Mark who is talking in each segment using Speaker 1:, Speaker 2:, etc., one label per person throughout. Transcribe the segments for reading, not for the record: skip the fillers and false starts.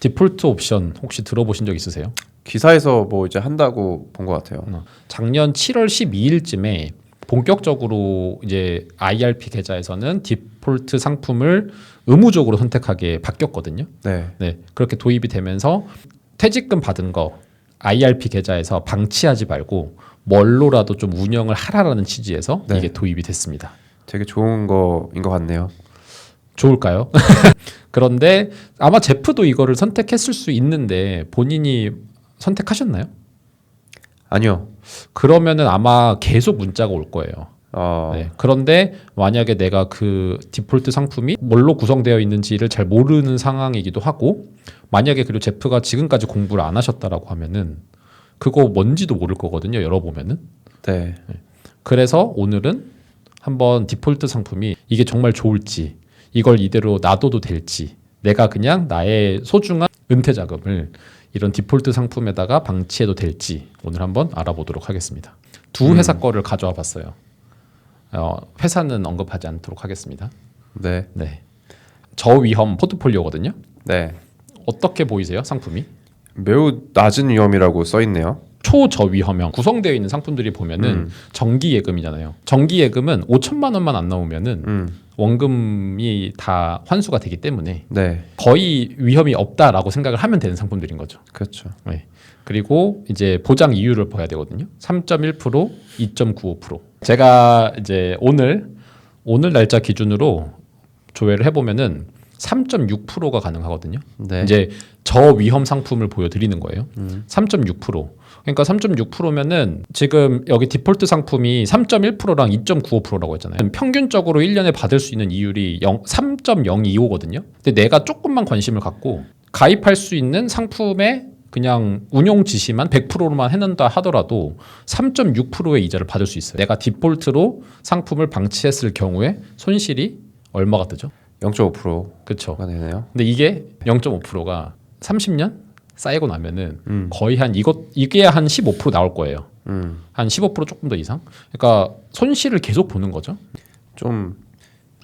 Speaker 1: 디폴트 옵션 혹시 들어보신 적 있으세요?
Speaker 2: 기사에서 뭐 이제 한다고 본 것 같아요.
Speaker 1: 작년 7월 12일쯤에 본격적으로 이제 IRP 계좌에서는 디폴트 상품을 의무적으로 선택하게 바뀌었거든요.
Speaker 2: 네.
Speaker 1: 네, 그렇게 도입이 되면서 퇴직금 받은 거 IRP 계좌에서 방치하지 말고 뭘로라도 좀 운영을 하라라는 취지에서
Speaker 2: 네.
Speaker 1: 이게 도입이 됐습니다.
Speaker 2: 되게 좋은 거인 것 같네요.
Speaker 1: 좋을까요? 그런데 아마 제프도 이거를 선택했을 수 있는데 본인이 선택하셨나요?
Speaker 2: 아니요.
Speaker 1: 그러면은 아마 계속 문자가 올 거예요. 네. 그런데 만약에 내가 그 디폴트 상품이 뭘로 구성되어 있는지를 잘 모르는 상황이기도 하고, 만약에 그리고 제프가 지금까지 공부를 안 하셨다라고 하면은 그거 뭔지도 모를 거거든요. 열어보면은.
Speaker 2: 네.
Speaker 1: 그래서 오늘은 한번 디폴트 상품이 이게 정말 좋을지, 이걸 이대로 놔둬도 될지, 내가 그냥 나의 소중한 은퇴 자금을 이런 디폴트 상품에다가 방치해도 될지 오늘 한번 알아보도록 하겠습니다. 두 회사 거를 가져와 봤어요. 회사는 언급하지 않도록 하겠습니다.
Speaker 2: 네.
Speaker 1: 네. 저위험 포트폴리오거든요.
Speaker 2: 네.
Speaker 1: 어떻게 보이세요, 상품이?
Speaker 2: 매우 낮은 위험이라고 써 있네요.
Speaker 1: 초저위험형 구성되어 있는 상품들이 보면은 정기예금이잖아요. 정기예금은 5천만 원만 안 나오면은 원금이 다 환수가 되기 때문에
Speaker 2: 네.
Speaker 1: 거의 위험이 없다라고 생각을 하면 되는 상품들인 거죠.
Speaker 2: 그렇죠.
Speaker 1: 네. 그리고 이제 보장 이율을 봐야 되거든요. 3.1%, 2.95%. 제가 이제 오늘 날짜 기준으로 조회를 해보면은 3.6%가 가능하거든요.
Speaker 2: 네.
Speaker 1: 이제 저위험 상품을 보여드리는 거예요. 3.6%. 그러니까 3.6%면은 지금 여기 디폴트 상품이 3.1%랑 2.95%라고 했잖아요. 평균적으로 1년에 받을 수 있는 이율이 3.025거든요. 근데 내가 조금만 관심을 갖고 가입할 수 있는 상품의 그냥 운용 지시만 100%로만 해놓는다 하더라도 3.6%의 이자를 받을 수 있어요. 내가 디폴트로 상품을 방치했을 경우에 손실이 얼마가 뜨죠?
Speaker 2: 0.5%가
Speaker 1: 그렇죠.
Speaker 2: 되네요.
Speaker 1: 근데 이게 0.5%가 30년 쌓이고 나면은 거의 이게 한 15% 나올 거예요. 한 15% 조금 더 이상. 그러니까 손실을 계속 보는 거죠.
Speaker 2: 좀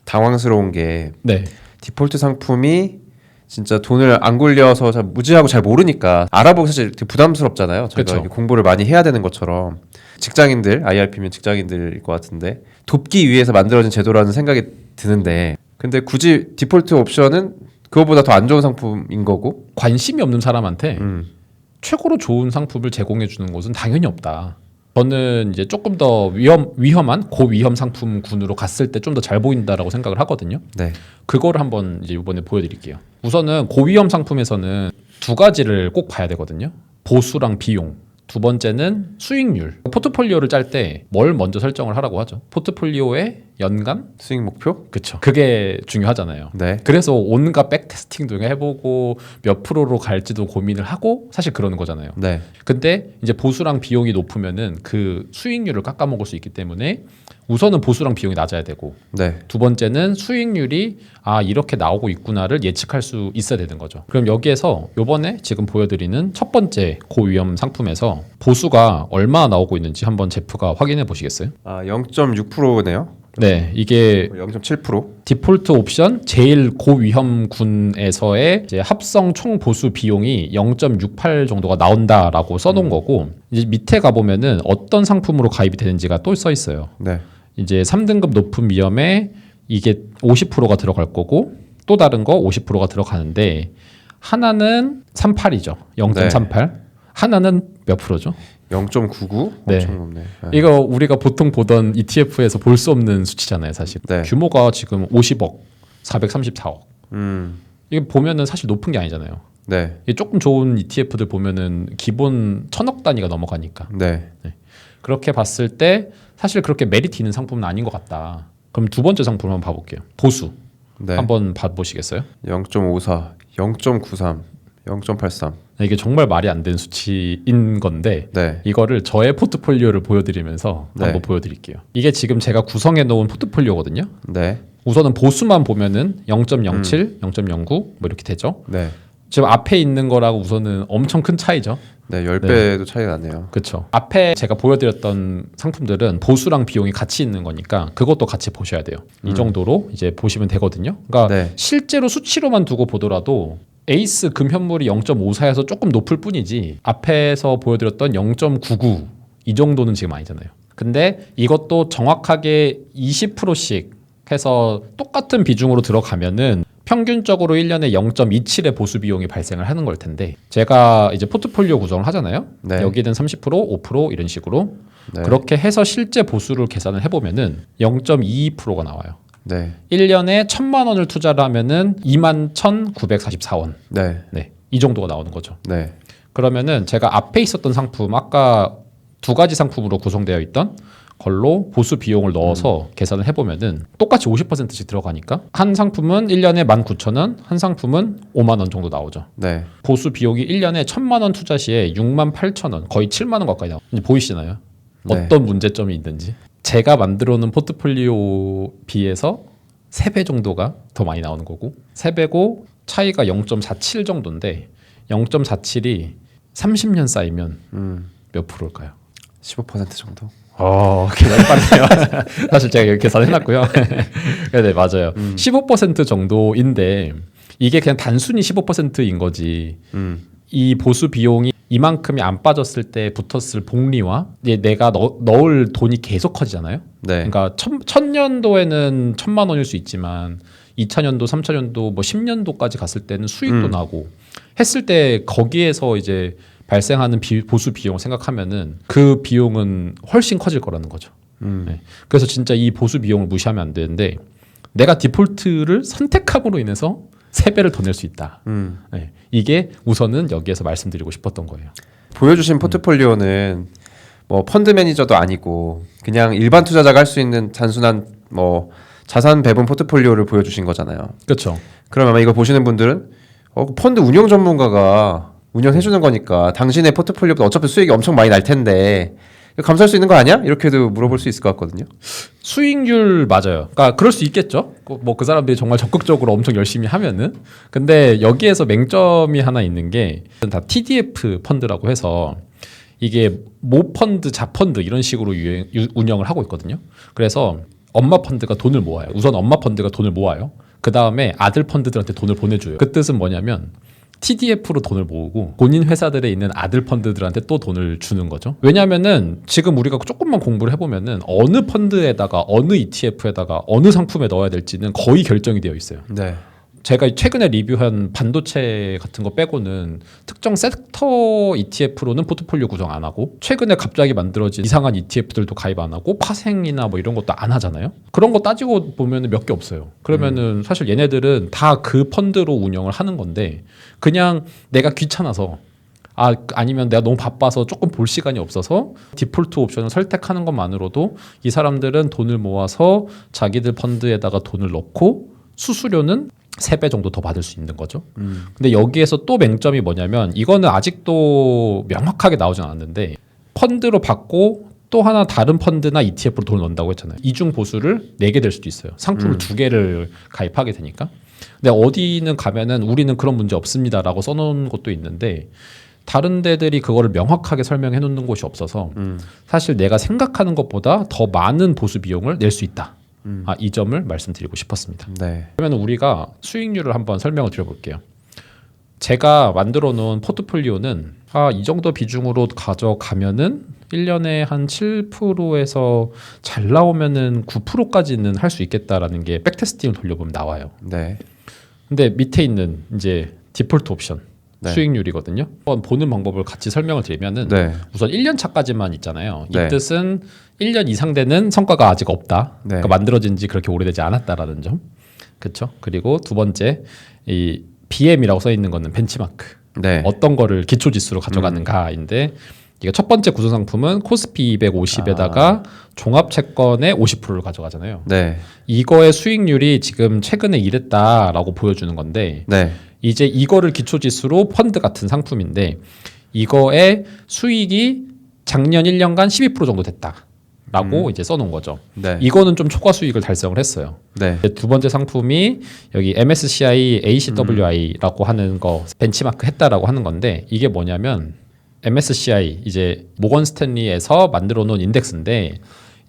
Speaker 2: 당황스러운 게
Speaker 1: 네.
Speaker 2: 디폴트 상품이 진짜 돈을 안 굴려서 잘 무지하고 잘 모르니까 알아보기 사실 되게 부담스럽잖아요. 저희가
Speaker 1: 그쵸.
Speaker 2: 공부를 많이 해야 되는 것처럼 직장인들, IRP면 직장인들일 것 같은데 돕기 위해서 만들어진 제도라는 생각이 드는데 근데 굳이 디폴트 옵션은 그거보다 더 안 좋은 상품인 거고
Speaker 1: 관심이 없는 사람한테 최고로 좋은 상품을 제공해 주는 곳은 당연히 없다. 저는 이제 조금 더 위험한 고위험 상품군으로 갔을 때 좀 더 잘 보인다라고 생각을 하거든요.
Speaker 2: 네.
Speaker 1: 그거를 한번 이제 이번에 보여드릴게요. 우선은 고위험 상품에서는 두 가지를 꼭 봐야 되거든요. 보수랑 비용. 두 번째는 수익률. 포트폴리오를 짤 때 뭘 먼저 설정을 하라고 하죠? 포트폴리오의 연간
Speaker 2: 수익 목표?
Speaker 1: 그쵸. 그게 중요하잖아요.
Speaker 2: 네.
Speaker 1: 그래서 온갖 백테스팅도 해보고 몇 프로로 갈지도 고민을 하고 사실 그러는 거잖아요.
Speaker 2: 네.
Speaker 1: 근데 이제 보수랑 비용이 높으면은 그 수익률을 깎아먹을 수 있기 때문에 우선은 보수랑 비용이 낮아야 되고
Speaker 2: 네.
Speaker 1: 두 번째는 수익률이 이렇게 나오고 있구나를 예측할 수 있어야 되는 거죠. 그럼 여기에서 요번에 지금 보여드리는 첫 번째 고위험 상품에서 보수가 얼마나 나오고 있는지 한번 제프가 확인해 보시겠어요?
Speaker 2: 0.6%네요.
Speaker 1: 네, 이게
Speaker 2: 0.7%.
Speaker 1: 디폴트 옵션 제일 고위험군에서의 이제 합성 총 보수 비용이 0.68 정도가 나온다라고 써놓은 거고 이제 밑에 가보면은 어떤 상품으로 가입이 되는지가 또 써 있어요.
Speaker 2: 네.
Speaker 1: 이제 3등급 높은 위험에 이게 50%가 들어갈 거고 또 다른 거 50%가 들어가는데 하나는 38이죠. 0.38. 하나는 몇 프로죠?
Speaker 2: 0.99?
Speaker 1: 네.
Speaker 2: 엄청 높네. 네.
Speaker 1: 이거 우리가 보통 보던 ETF에서 볼 수 없는 수치잖아요, 사실.
Speaker 2: 네.
Speaker 1: 규모가 지금 50억, 434억. 이게 보면은 사실 높은 게 아니잖아요.
Speaker 2: 네.
Speaker 1: 이게 조금 좋은 ETF들 보면은 기본 1000억 단위가 넘어가니까.
Speaker 2: 네.
Speaker 1: 그렇게 봤을 때 사실 그렇게 메리트 있는 상품은 아닌 것 같다. 그럼 두 번째 상품 한번 봐볼게요. 보수.
Speaker 2: 네.
Speaker 1: 한번 봐보시겠어요?
Speaker 2: 0.54, 0.93, 0.83.
Speaker 1: 이게 정말 말이 안 되는 수치인 건데
Speaker 2: 네.
Speaker 1: 이거를 저의 포트폴리오를 보여드리면서
Speaker 2: 네.
Speaker 1: 한번 보여드릴게요. 이게 지금 제가 구성해 놓은 포트폴리오거든요.
Speaker 2: 네.
Speaker 1: 우선은 보수만 보면은 0.07, 0.09 뭐 이렇게 되죠.
Speaker 2: 네.
Speaker 1: 지금 앞에 있는 거라고 우선은 엄청 큰 차이죠.
Speaker 2: 네, 10배도 차이가 나네요.
Speaker 1: 그렇죠. 앞에 제가 보여드렸던 상품들은 보수랑 비용이 같이 있는 거니까 그것도 같이 보셔야 돼요. 이 정도로 이제 보시면 되거든요. 그러니까
Speaker 2: 네.
Speaker 1: 실제로 수치로만 두고 보더라도 에이스 금현물이 0.54에서 조금 높을 뿐이지 앞에서 보여드렸던 0.99 이 정도는 지금 아니잖아요. 근데 이것도 정확하게 20%씩 해서 똑같은 비중으로 들어가면은 평균적으로 1년에 0.27의 보수 비용이 발생을 하는 걸 텐데 제가 이제 포트폴리오 구성을 하잖아요.
Speaker 2: 네.
Speaker 1: 여기는 30%, 5% 이런 식으로
Speaker 2: 네.
Speaker 1: 그렇게 해서 실제 보수를 계산을 해보면은 0.22%가 나와요.
Speaker 2: 네.
Speaker 1: 1년에 1,000만 원을 투자를 하면은 21,944원.
Speaker 2: 네.
Speaker 1: 네, 이 정도가 나오는 거죠.
Speaker 2: 네.
Speaker 1: 그러면은 제가 앞에 있었던 상품 아까 두 가지 상품으로 구성되어 있던 걸로 보수 비용을 넣어서 계산을 해보면은 똑같이 50%씩 들어가니까 한 상품은 1년에 19,000원, 한 상품은 5만 원 정도 나오죠.
Speaker 2: 네.
Speaker 1: 보수 비용이 1년에 1,000만 원 투자 시에 68,000원, 거의 7만 원 가까이 나와요. 이제 보이시나요?
Speaker 2: 네.
Speaker 1: 어떤 문제점이 있는지. 제가 만들어 놓은 포트폴리오 비해서 3배 정도가 더 많이 나오는 거고 3배고 차이가 0.47 정도인데 0.47이 30년 쌓이면 몇 프로일까요?
Speaker 2: 15% 정도.
Speaker 1: 계산이 빠르네요. 사실 제가 이렇게 계산해놨고요. 네, 맞아요. 15% 정도인데 이게 그냥 단순히 15%인 거지. 이 보수 비용이 이만큼이 안 빠졌을 때 붙었을 복리와 이제 내가 넣을 돈이 계속 커지잖아요.
Speaker 2: 네.
Speaker 1: 그러니까 1000년도에는 1,000만 원일 수 있지만 2000년도, 3000년도, 뭐 10년도까지 갔을 때는 수익도 나고 했을 때 거기에서 이제 발생하는 보수 비용을 생각하면은 그 비용은 훨씬 커질 거라는 거죠. 네. 그래서 진짜 이 보수 비용을 무시하면 안 되는데 내가 디폴트를 선택함으로 인해서 3배를 더 낼 수 있다. 네. 이게 우선은 여기에서 말씀드리고 싶었던 거예요.
Speaker 2: 보여주신 포트폴리오는 뭐 펀드 매니저도 아니고 그냥 일반 투자자가 할 수 있는 단순한 뭐 자산 배분 포트폴리오를 보여주신 거잖아요.
Speaker 1: 그렇죠.
Speaker 2: 그럼 아마 이거 보시는 분들은 펀드 운용 전문가가 운영해주는 거니까 당신의 포트폴리오보다 어차피 수익이 엄청 많이 날 텐데 감수할 수 있는 거 아니야? 이렇게도 물어볼 수 있을 것 같거든요.
Speaker 1: 수익률 맞아요. 그러니까 그럴 수 있겠죠. 뭐 그 사람들이 정말 적극적으로 엄청 열심히 하면은. 근데 여기에서 맹점이 하나 있는 게 다 TDF 펀드라고 해서 이게 모펀드, 자펀드 이런 식으로 운영을 하고 있거든요. 그래서 엄마 펀드가 돈을 모아요. 우선 엄마 펀드가 돈을 모아요. 그 다음에 아들 펀드들한테 돈을 보내줘요. 그 뜻은 뭐냐면 TDF로 돈을 모으고 본인 회사들에 있는 아들 펀드들한테 또 돈을 주는 거죠. 왜냐하면은 지금 우리가 조금만 공부를 해보면은 어느 펀드에다가 어느 ETF에다가 어느 상품에 넣어야 될지는 거의 결정이 되어 있어요.
Speaker 2: 네.
Speaker 1: 제가 최근에 리뷰한 반도체 같은 거 빼고는 특정 섹터 ETF로는 포트폴리오 구성 안 하고 최근에 갑자기 만들어진 이상한 ETF들도 가입 안 하고 파생이나 뭐 이런 것도 안 하잖아요. 그런 거 따지고 보면 몇 개 없어요. 그러면은 사실 얘네들은 다 그 펀드로 운영을 하는 건데 그냥 내가 귀찮아서 아니면 내가 너무 바빠서 조금 볼 시간이 없어서 디폴트 옵션을 선택하는 것만으로도 이 사람들은 돈을 모아서 자기들 펀드에다가 돈을 넣고 수수료는 3배 정도 더 받을 수 있는 거죠. 근데 여기에서 또 맹점이 뭐냐면 이거는 아직도 명확하게 나오진 않았는데 펀드로 받고 또 하나 다른 펀드나 ETF로 돈을 넣는다고 했잖아요. 이중 보수를 내게 될 수도 있어요. 상품을 2개를 가입하게 되니까. 근데 어디는 가면은 우리는 그런 문제 없습니다라고 써놓은 곳도 있는데 다른 데들이 그거를 명확하게 설명해 놓는 곳이 없어서 사실 내가 생각하는 것보다 더 많은 보수 비용을 낼 수 있다. 이 점을 말씀드리고 싶었습니다.
Speaker 2: 네.
Speaker 1: 그러면 우리가 수익률을 한번 설명을 드려볼게요. 제가 만들어 놓은 포트폴리오는 이 정도 비중으로 가져가면은 1년에 한 7%에서 잘 나오면은 9%까지는 할 수 있겠다라는 게 백테스팅을 돌려보면 나와요.
Speaker 2: 네.
Speaker 1: 근데 밑에 있는 이제 디폴트 옵션
Speaker 2: 네.
Speaker 1: 수익률이거든요. 한번 보는 방법을 같이 설명을 드리면은
Speaker 2: 네.
Speaker 1: 우선 1년 차까지만 있잖아요. 이
Speaker 2: 네.
Speaker 1: 뜻은 1년 이상 되는 성과가 아직 없다.
Speaker 2: 네.
Speaker 1: 그러니까 만들어진 지 그렇게 오래되지 않았다라는 점. 그렇죠? 그리고 두 번째 이 BM이라고 써 있는 거는 벤치마크.
Speaker 2: 네.
Speaker 1: 어떤 거를 기초 지수로 가져가는가인데 이게 첫 번째 구성 상품은 코스피 250에다가 종합 채권의 50%를 가져가잖아요.
Speaker 2: 네.
Speaker 1: 이거의 수익률이 지금 최근에 이랬다라고 보여주는 건데
Speaker 2: 네.
Speaker 1: 이제 이거를 기초지수로 펀드 같은 상품인데 이거의 수익이 작년 1년간 12% 정도 됐다라고 이제 써놓은 거죠.
Speaker 2: 네.
Speaker 1: 이거는 좀 초과 수익을 달성을 했어요.
Speaker 2: 네.
Speaker 1: 두 번째 상품이 여기 MSCI ACWI라고 하는 거 벤치마크 했다라고 하는 건데 이게 뭐냐면 MSCI 이제 모건 스탠리에서 만들어 놓은 인덱스인데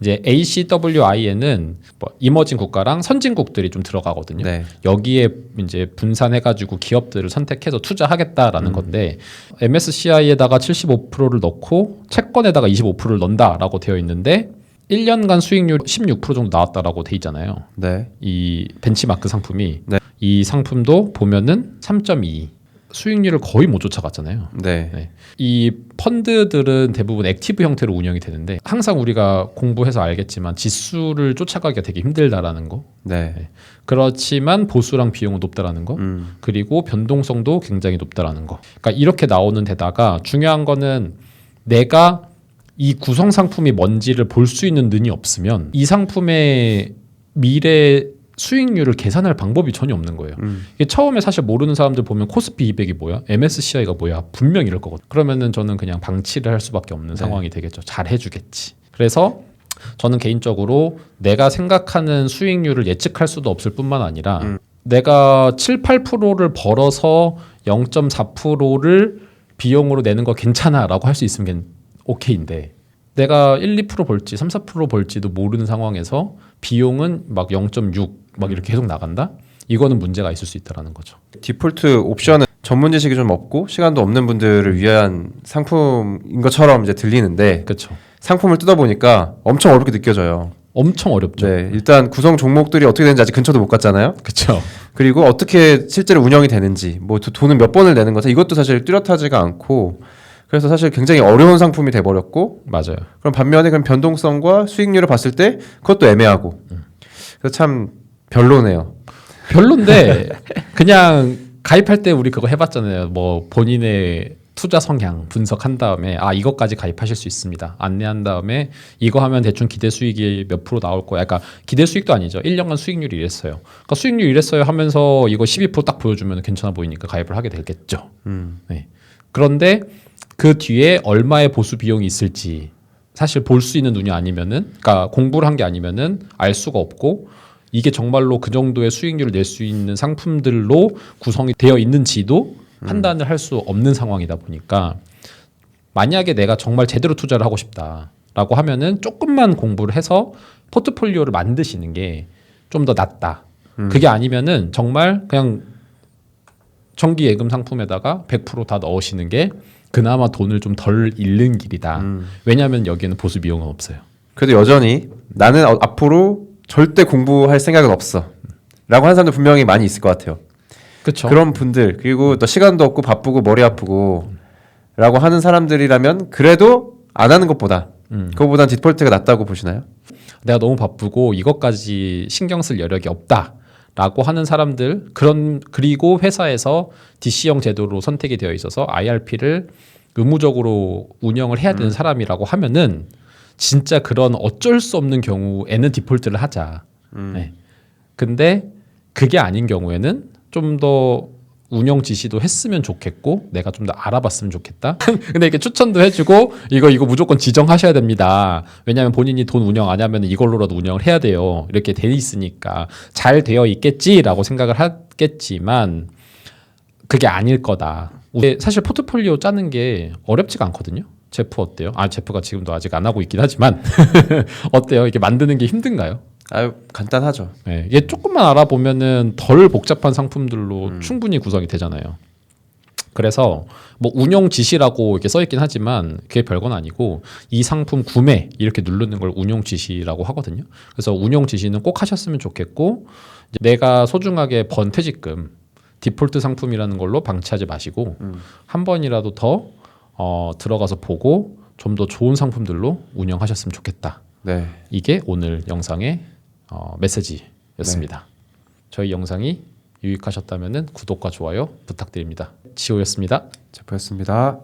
Speaker 1: 이제 ACWI에는 뭐 이머징 국가랑 선진국들이 좀 들어가거든요.
Speaker 2: 네.
Speaker 1: 여기에 이제 분산해가지고 기업들을 선택해서 투자하겠다라는 건데 MSCI에다가 75%를 넣고 채권에다가 25%를 넣는다라고 되어 있는데 1년간 수익률 16% 정도 나왔다라고 돼 있잖아요.
Speaker 2: 네.
Speaker 1: 이 벤치마크 상품이
Speaker 2: 네.
Speaker 1: 이 상품도 보면은 3.2 수익률을 거의 못 쫓아갔잖아요.
Speaker 2: 네.
Speaker 1: 네. 이 펀드들은 대부분 액티브 형태로 운영이 되는데 항상 우리가 공부해서 알겠지만 지수를 쫓아가기가 되게 힘들다라는 거.
Speaker 2: 네.
Speaker 1: 그렇지만 보수랑 비용은 높다라는 거. 그리고 변동성도 굉장히 높다라는 거. 그러니까 이렇게 나오는 데다가 중요한 거는 내가 이 구성 상품이 뭔지를 볼 수 있는 눈이 없으면 이 상품의 미래 수익률을 계산할 방법이 전혀 없는 거예요. 이게 처음에 사실 모르는 사람들 보면 코스피 200이 뭐야? MSCI가 뭐야? 분명 이럴 거거든. 그러면은 저는 그냥 방치를 할 수밖에 없는 상황이 되겠죠. 잘 해주겠지. 그래서 저는 개인적으로 내가 생각하는 수익률을 예측할 수도 없을 뿐만 아니라 내가 7, 8%를 벌어서 0.4%를 비용으로 내는 거 괜찮아라고 할 수 있으면 오케이인데 내가 1, 2% 벌지 3, 4% 벌지도 모르는 상황에서 비용은 막 0.6 막 이렇게 계속 나간다? 이거는 문제가 있을 수 있다라는 거죠.
Speaker 2: 디폴트 옵션은 전문 지식이 좀 없고 시간도 없는 분들을 위한 상품인 것처럼 이제 들리는데
Speaker 1: 그렇죠.
Speaker 2: 상품을 뜯어보니까 엄청 어렵게 느껴져요.
Speaker 1: 엄청 어렵죠.
Speaker 2: 네, 일단 구성 종목들이 어떻게 되는지 아직 근처도 못 갔잖아요.
Speaker 1: 그렇죠.
Speaker 2: 그리고 어떻게 실제로 운영이 되는지, 뭐 돈은 몇 번을 내는 거지 이것도 사실 뚜렷하지가 않고, 그래서 사실 굉장히 어려운 상품이 돼버렸고,
Speaker 1: 맞아요.
Speaker 2: 그럼 반면에 그럼 변동성과 수익률을 봤을 때 그것도 애매하고, 그래서 참 별로네요.
Speaker 1: 별론데 그냥 가입할 때 우리 그거 해봤잖아요. 뭐 본인의 투자 성향 분석한 다음에 아 이것까지 가입하실 수 있습니다. 안내한 다음에 이거 하면 대충 기대 수익이 몇 프로 나올 거야. 그러니까 기대 수익도 아니죠. 1년간 수익률이 이랬어요. 그러니까 수익률 이랬어요 하면서 이거 12%딱 보여주면 괜찮아 보이니까 가입을 하게 되겠죠. 네. 그런데 그 뒤에 얼마의 보수 비용이 있을지 사실 볼 수 있는 눈이 아니면은, 그러니까 공부를 한 게 아니면은 알 수가 없고 이게 정말로 그 정도의 수익률을 낼 수 있는 상품들로 구성이 되어 있는지도 판단을 할 수 없는 상황이다 보니까 만약에 내가 정말 제대로 투자를 하고 싶다라고 하면은 조금만 공부를 해서 포트폴리오를 만드시는 게 좀 더 낫다. 그게 아니면은 정말 그냥 정기 예금 상품에다가 100% 다 넣으시는 게 그나마 돈을 좀 덜 잃는 길이다. 왜냐하면 여기에는 보수 비용은 없어요.
Speaker 2: 그래도 여전히 나는 앞으로 절대 공부할 생각은 없어 라고 하는 사람들 분명히 많이 있을 것 같아요.
Speaker 1: 그렇죠.
Speaker 2: 그런 분들, 그리고 또 시간도 없고 바쁘고 머리 아프고 라고 하는 사람들이라면 그래도 안 하는 것보다 그거보단 디폴트가 낫다고 보시나요?
Speaker 1: 내가 너무 바쁘고 이것까지 신경 쓸 여력이 없다라고 하는 사람들, 그리고 회사에서 DC형 제도로 선택이 되어 있어서 IRP를 의무적으로 운영을 해야 되는 사람이라고 하면은 진짜 그런 어쩔 수 없는 경우에는 디폴트를 하자. 네. 근데 그게 아닌 경우에는 좀 더 운영 지시도 했으면 좋겠고 내가 좀 더 알아봤으면 좋겠다. 근데 이렇게 추천도 해주고 이거 무조건 지정하셔야 됩니다. 왜냐하면 본인이 돈 운영 안 하면 이걸로라도 운영을 해야 돼요. 이렇게 돼 있으니까 잘 되어 있겠지라고 생각을 하겠지만 그게 아닐 거다. 사실 포트폴리오 짜는 게 어렵지가 않거든요. 제프 어때요? 제프가 지금도 아직 안 하고 있긴 하지만 어때요? 이게 만드는 게 힘든가요?
Speaker 2: 아유, 간단하죠.
Speaker 1: 네, 이게 조금만 알아보면은 덜 복잡한 상품들로 충분히 구성이 되잖아요. 그래서 뭐 운영 지시라고 이렇게 써 있긴 하지만 그게 별건 아니고 이 상품 구매 이렇게 누르는 걸 운영 지시라고 하거든요. 그래서 운영 지시는 꼭 하셨으면 좋겠고 이제 내가 소중하게 번 퇴직금 디폴트 상품이라는 걸로 방치하지 마시고 한 번이라도 더 들어가서 보고 좀 더 좋은 상품들로 운영하셨으면 좋겠다.
Speaker 2: 네.
Speaker 1: 이게 오늘 영상의 메시지였습니다. 저희 영상이 유익하셨다면 구독과 좋아요 부탁드립니다. 지호였습니다.
Speaker 2: 제프였습니다.